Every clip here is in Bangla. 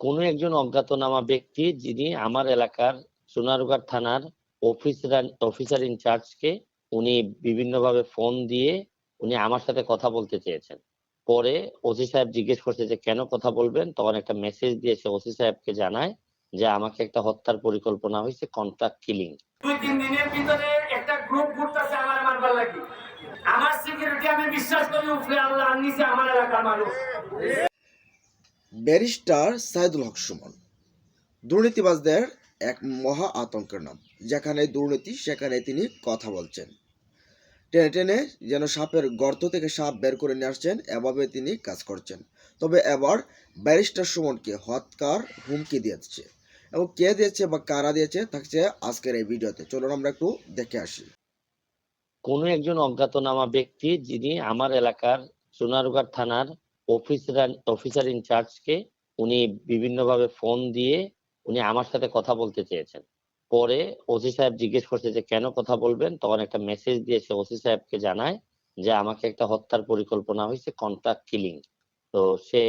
কোনো একজন অজ্ঞাতনামা ব্যক্তি যিনি আমার এলাকার সোনারগাঁ থানার অফিসার ইনচার্জকে উনি বিভিন্নভাবে ফোন দিয়ে উনি আমার সাথে কথা বলতে চেয়েছেন। পরে ওসি সাহেব জিজ্ঞেস করছে যে কেন কথা বলবেন, তখন একটা মেসেজ দিয়ে সে ওসি সাহেবকে জানায় যে আমাকে একটা হত্যার পরিকল্পনা হয়েছে, কন্ট্রাক্ট কিলিং। 2-3 দিনের ভিতরে একটা গ্রুপ ঘুরতেছে আমার মারবার লাগি। আমার সিকিউরিটি আমি বিশ্বাস করি উপরে আল্লাহ নিচে আমার এলাকার মানুষ। ব্যারিস্টার সাইদুল হক সুমন দুর্নীতিবাজদের এক মহা আতঙ্কের নাম। যেখানে দুর্নীতি সেখানে তিনি কথা বলছেন। টেনে টেনে যেন সাপের গর্ত থেকে সাপ বের করে নিয়ে আসছেন, এভাবে তিনি কাজ করছেন। তবে এবার ব্যারিস্টার সুমনকে হত্যার হুমকি দিয়েছে, এবং কে দিয়েছে বা কারা দিয়েছে থাকছে আজকের এই ভিডিওতে। চলুন আমরা একটু দেখে আসি। কোনো একজন অজ্ঞাতনামা ব্যক্তি যিনি আমার এলাকার সোনারগাঁ থানার অফিসার ইনচার্জকে উনি বিভিন্নভাবে ফোন দিয়ে উনি আমার সাথে কথা বলতে চেয়েছেন। পরে ওসি সাহেব জিজ্ঞেস করছে যে কেন কথা বলবেন, তখন একটা মেসেজ দিয়ে সে ওসি সাহেবকে জানায় যে আমাকে একটা হত্যার পরিকল্পনা হয়েছে, কন্ট্রাক্ট কিলিং। তো সে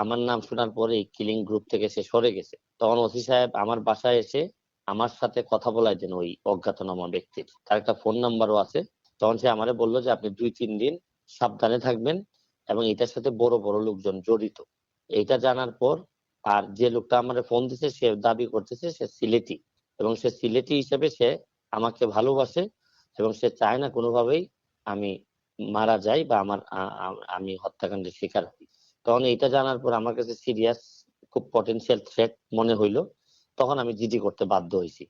আমার নাম শোনার পরে এই কিলিং গ্রুপ থেকে সে সরে গেছে। তখন ওসি সাহেব আমার বাসায় এসে আমার সাথে কথা বলায় দেন ওই অজ্ঞাতনামা ব্যক্তির, তার একটা ফোন নাম্বারও আছে। তখন সে আমারে বললো যে আপনি 2-3 দিন সাবধানে থাকবেন এবং এটার সাথে বড় বড় লোকজন জড়িত। এটা জানার পর আর যে লোকটা আমারে ফোন দিছে সে দাবি করতেছে সে সিলেটি, এবং সে সিলেটি হিসেবে সে আমাকে ভালোবাসে এবং সে চায় না কোনোভাবেই আমি মারা যাই বা আমি হত্যাকাণ্ডের শিকার হই। তখন এটা জানার পর আমার কাছে সিরিয়াস খুব পটেনশিয়াল থ্রেট মনে হইলো। তখন আমি জিডি করতে বাধ্য হয়েছি।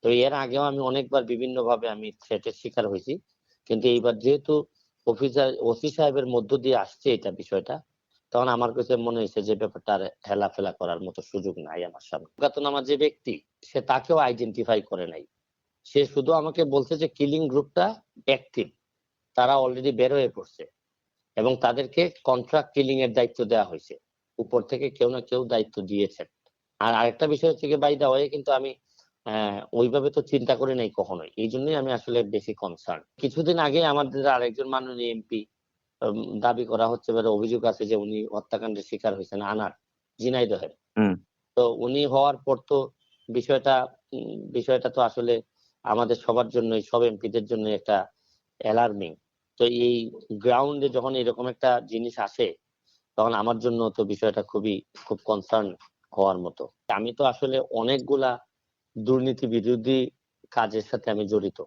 তো এর আগেও আমি অনেকবার বিভিন্ন ভাবে আমি থ্রেটের শিকার হয়েছি, কিন্তু এইবার যেহেতু ওসি সাহেবের মধ্য দিয়ে আসছে এটা বিষয়টা, তখন আমার কাছে মনে হয়েছে যে ব্যাপারটা আর হেলাফেলা করার মতো সুযোগ নাই আমার সামনে। অজ্ঞাতনামা যে ব্যক্তি সে তাকেও আইডেন্টিফাই করে নাই, সে শুধু আমাকে বলছে যে কিলিং গ্রুপটা অ্যাক্টিভ, তারা অলরেডি বের হয়ে পড়ছে এবং তাদেরকে কন্ট্রাক্ট কিলিং এর দায়িত্ব দেওয়া হয়েছে। উপর থেকে কেউ না কেউ দায়িত্ব দিয়েছেন। আর আরেকটা বিষয় হচ্ছে কি, বাই দা ওয়ে, কিন্তু আমি ওইভাবে তো চিন্তা করি নাই কখনোই, এই জন্যই আমি আসলে বেশি কনসার্ন। কিছুদিন আগে আমাদের আরেকজন মাননীয় এমপি দাবি করা হচ্ছে, অভিযোগ আছে যে উনি হত্যাকাণ্ডের শিকার হয়েছেন, আনার ঝিনাইদহের। তো উনি হওয়ার পর তো বিষয়টা তো আসলে আমাদের সবার জন্য, সব এমপিদের জন্য একটা অ্যালার্মিং। তো এই গ্রাউন্ডে যখন এরকম একটা জিনিস আসে তখন আমার জন্য তো বিষয়টা খুব কনসার্ন হওয়ার মতো। আমি তো আসলে অনেকগুলা দুর্নীতি বিরোধী কাজের সাথে আমি জড়িত।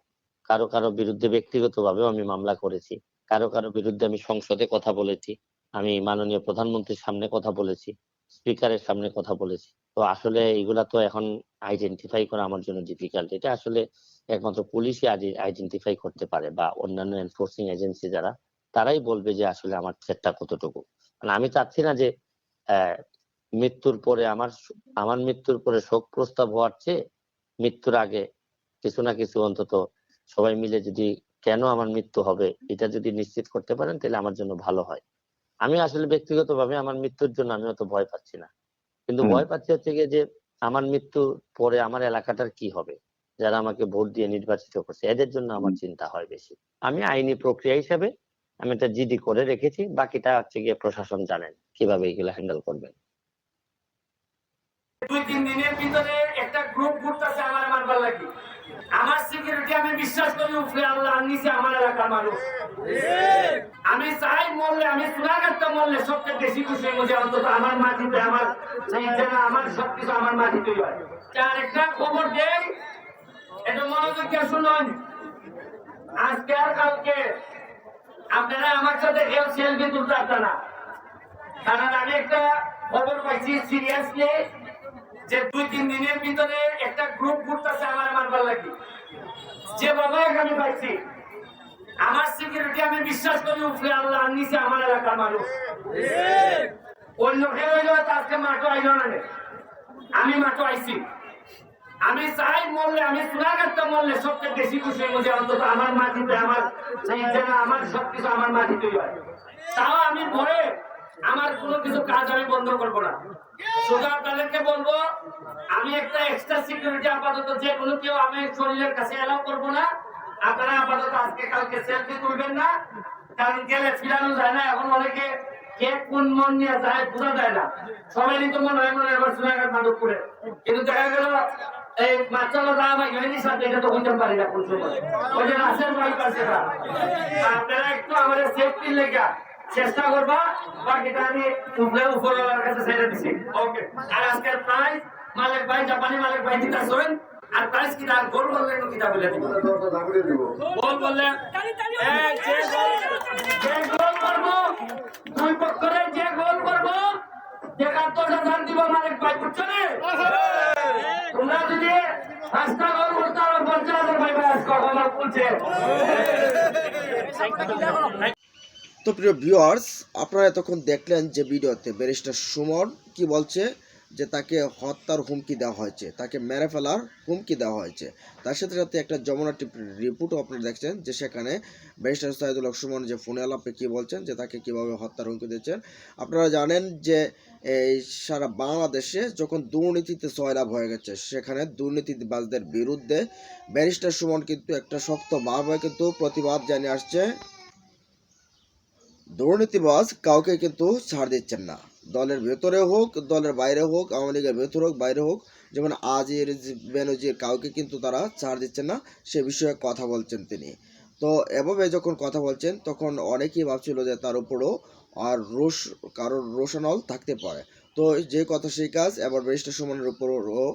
কারো কারো বিরুদ্ধে ব্যক্তিগতভাবেও আমি মামলা করেছি, কারো কারো বিরুদ্ধে আমি সংসদে কথা বলেছি, আমি মাননীয় প্রধানমন্ত্রীর সামনে কথা বলেছি, স্পিকারের সামনে কথা বলেছি। তো আসলে এগুলা তো এখন আইডেন্টিফাই করা আমার জন্য ডিফিকাল্ট। এটা আসলে একমাত্র পুলিশই আইডেন্টিফাই করতে পারে বা অন্যান্য এনফোর্সিং এজেন্সি যারা, তারাই বলবে যে আসলে আমার থ্রেটটা কতটুকু। মানে আমি চাচ্ছি না যে আহ, মৃত্যুর পরে আমার মৃত্যুর পরে শোক প্রস্তাব হওয়ার চেয়ে মৃত্যুর আগে কিছু না কিছু অন্তত সবাই মিলে যদি কেন আমার মৃত্যু হবে এটা যদি নিশ্চিত করতে পারেন তাহলে আমার জন্য ভালো হয়। আমি আসলে ব্যক্তিগতভাবে আমার মৃত্যুর জন্য আমি অত ভয় পাচ্ছি না, কিন্তু ভয় পাচ্ছি হচ্ছে গিয়ে যে আমার মৃত্যুর পরে আমার এলাকাটার কি হবে, যারা আমাকে ভোট দিয়ে নির্বাচিত করছে এদের জন্য আমার চিন্তা হয় বেশি। আমি আইনি প্রক্রিয়া হিসাবে আমি একটা জিডি করে রেখেছি, বাকিটা হচ্ছে গিয়ে প্রশাসন জানেন কিভাবে এগুলো হ্যান্ডেল করবেন। 2-3 দিনের ভিতরে একটা গ্রুপ ঘুরতেছে আমার মারবার লাগি। আমার সিকিউরিটি আমি বিশ্বাস করি উপরে আল্লাহ নিচে আমার এলাকার মানুষ। আমি চাই মরলে, আমি সোনারগাঁতে মরলে সবচেয়ে বেশি খুশি হই যে অন্তত আমার মাটিতে আমার সবকিছু আমার মাটিতেই হয়। আর একটা খবর দেই, এটা মনোযোগ দিয়ে শুনুন। আজকে আর কালকে আপনারা আমার সাথে কেউ সেলফি তুলতে আসবে না, কারণ আমি একটা খবর পাইছি সিরিয়াসলি যে 2-3 দিনের ভিতরে একটা গ্রুপ ঘুরতেছে আমার মারবার লাগি। যে বাবা আমি পাইছি, আমার সিকিউরিটি আমি বিশ্বাস করি উপরে আল্লাহ নিচে আমার এলাকার মানুষ। অন্য কেউ হইলো আজকে মাঠও আইলো না, আমি মাঠও আইছি। আমি চাই মরলে, আমি সোনারগাঁতে মরলে সবচেয়ে বেশি খুশি হই যে অন্তত আমার মাটিতে আমার সবকিছু আমার মাটিতেই হয়। তাও আমি ভয়ে আমার কোনো কিছু কাজ আমি বন্ধ করবো না। শুধু আপনাদেরকে বলবো, আমি একটা এক্সট্রা সিকিউরিটি আপাতত যে কোনো কেউ আমি শরীরের কাছে এলাও করবো না। আপনারা আপাতত আজকে কালকে সেলফি তুলবেন না, কারণ গেলে ফিরানো যায় না। এখন অনেকে কে কোন মন নিয়ে যায় বোঝা যায় না। সবাই তো মনে হয় এবার সোনাঘাট মাদক করে, কিন্তু দেখা গেল এই মাছালো দাম হয়নি সাথে এটা তো বুঝতে পারি না কোন সময় ওই যে রাসেল ভাই পাশে না। আপনারা একটু আমাদের সেফটির লেখা চেষ্টা করবা, বাকিটা আমি উপরওয়ালার কাছে ছেড়ে দিছি। ওকে। আর আজকের প্রাইজ মালিক ভাই, জাপানি মালিক ভাই দিতেছেন। আর প্রাইজ কি তার গোল বললেন কিটা বলে দিব, গোল বললেন যে গোল করবো, দুই পক্ষের যে গোল করবো যে ৭১,০০০ দিব মালিক ভাই, বুঝছো না? তোমরা যদি ৫টা গোল করতে আরো ৫০,০০০ ভাই ভাই আজকে আমার বলছে। তো প্রিয় ভিউয়ার্স, আপনারা এতক্ষণ দেখলেন যে ভিডিওতে ব্যারিস্টার সুমন কি বলছে, যে তাকে হত্যার হুমকি দেওয়া হয়েছে, তাকে মেরে ফেলার হুমকি দেওয়া হয়েছে। তার সাথে সাথে একটা যমুনা টিভি রিপোর্টও আপনারা দেখছেন, যে সেখানে ব্যারিস্টার সাইদুল হক সুমন যে ফোনে আলাপে কী বলছেন, যে তাকে কীভাবে হত্যার হুমকি দিচ্ছেন। আপনারা জানেন যে এই সারা বাংলাদেশে যখন দুর্নীতিতে সয়লাভ হয়ে গেছে, সেখানে দুর্নীতিবাজদের বিরুদ্ধে ব্যারিস্টার সুমন কিন্তু একটা শক্তভাবে কিন্তু প্রতিবাদ জানিয়ে আসছে। দুর্নীতিবাজ কাউকে কিন্তু ছাড় দিচ্ছেন না, দলের ভেতরে হোক, দলের বাইরে হোক, আওয়ামী লীগের ভেতরে হোক, বাইরে হোক, যেমন আজির বেনজির কাউকে কিন্তু তারা ছাড় দিচ্ছেন না, সে বিষয়ে কথা বলছেন তিনি। তো এভাবে যখন কথা বলছেন তখন অনেকেই ভাবছিল যে তার উপরও আর কারোর রোশনাল থাকতে পারে। তো যে কথা সেই কাজ, এবার ব্যারিস্টার সুমনের উপরও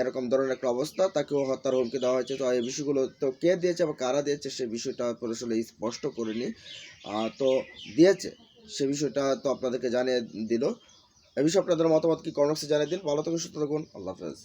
এরকম ধরনের একটা অবস্থা, তাকেও হত্যার হুমকি দেওয়া হয়েছে। তো এই বিষয়গুলো তো কে দিয়েছে বা কারা দিয়েছে সে বিষয়টা আসলে স্পষ্ট করিনি, তো দিয়েছে সে বিষয়টা তো আপনাদেরকে জানিয়ে দিল। এই বিষয়ে আপনাদের মতামত কি কমেন্টসে জানিয়ে দিন। ভালো থাকুন, সুস্থ থাকুন, আল্লাহ হাফেজ।